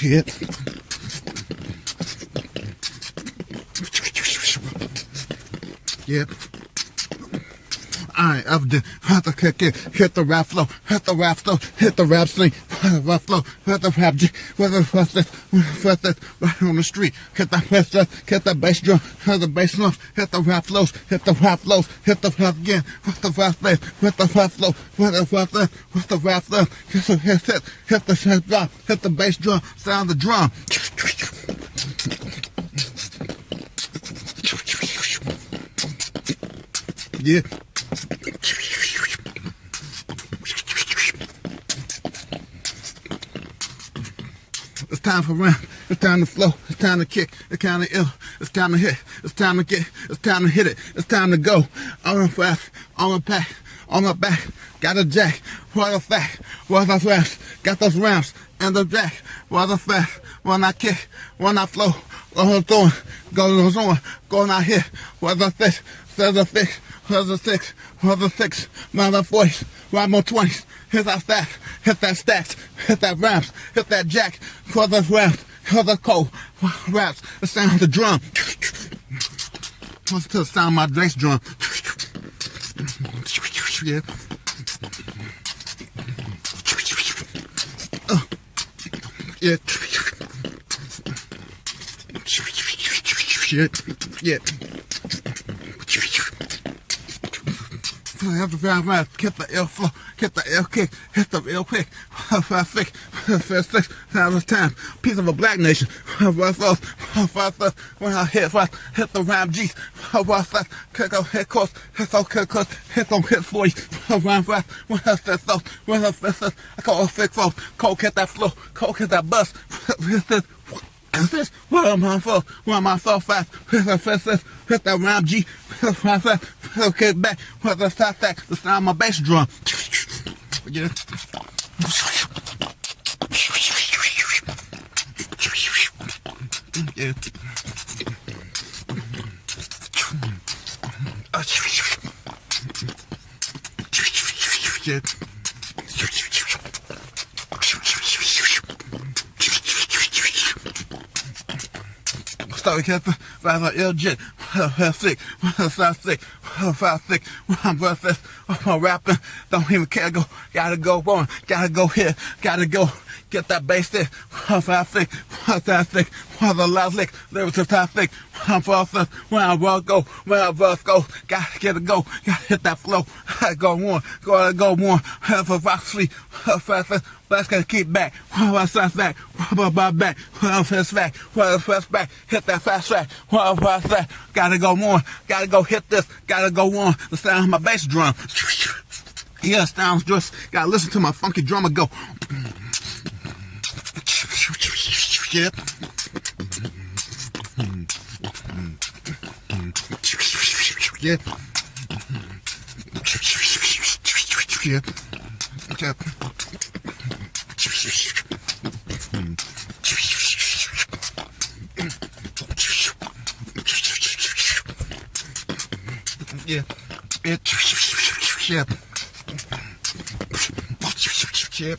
Yep. Yep. Alright, up there, have to kick it, hit the rap flow, hit the rap flow, hit the rap swing, rap flow, hit the rap G, with the first right on the street, hit the first hit the bass drum, hit the bass drum, hit the rap flows, hit the rap flows, hit the rap again, with the rap bass, with the rap flow, with the rap with the rap flow, hit the shit drum, hit the bass drum, sound the drum. Yeah. It's time for rap. It's time to flow. It's time to kick. It's time to ill. It's time to hit. It's time to get. It's time to hit it. It's time to go. On the fast. On the pack. On the back. Got a jack. What a fact. What a fast. Got those rounds. And the jack. What a fast. When I kick. When I flow. Goes on. Goes on. Going out here. What a fish. Says a fish. What's a six? What's a six? Mother voice. Rhyme more 20s. Hit that stack. Hit that stacks. Hit that raps. Hit that jack. For the raps. For the cold raps. The sound of the drum. What's the sound of my bass drum? Yeah. Yeah. Yeah. I have to find my get the L flow, get the L kick, hit the L kick, 5 6, 5 6, time, piece of a black nation, when I hit the rhyme G's, kick out head course, hit on hit 40, rhyme fast, when I said so, I call it fake flow, cold hit that flow, cold hit that bus, and this, what am I for? What am I so fast? Hit that rhyme G, okay, back, what the stop that, the sound of my bass drum. Yeah. Yeah. Yeah. So we get the 5 legit, 5 6, 5 6, 5 6, I'm versus, I'm rapping, don't even care, gotta go on, gotta go here, gotta go, get that bass there, 5 6, 5 6, while the loud lick, lyrics of 5 6, I'm versus, when I go, gotta get it go, gotta hit that flow, gotta go on, have a rock sleep, 5 6, let's gotta keep back. Fast back. Back. Fast back. Fast back. Hit that fast track. Fast back. Gotta go more. Gotta go hit this. Gotta go on. The sound of my bass drum. Yeah, sounds just. Gotta listen to my funky drummer go. Yeah. Yeah. Yeah. Yeah. Yeah, yeah, yeah.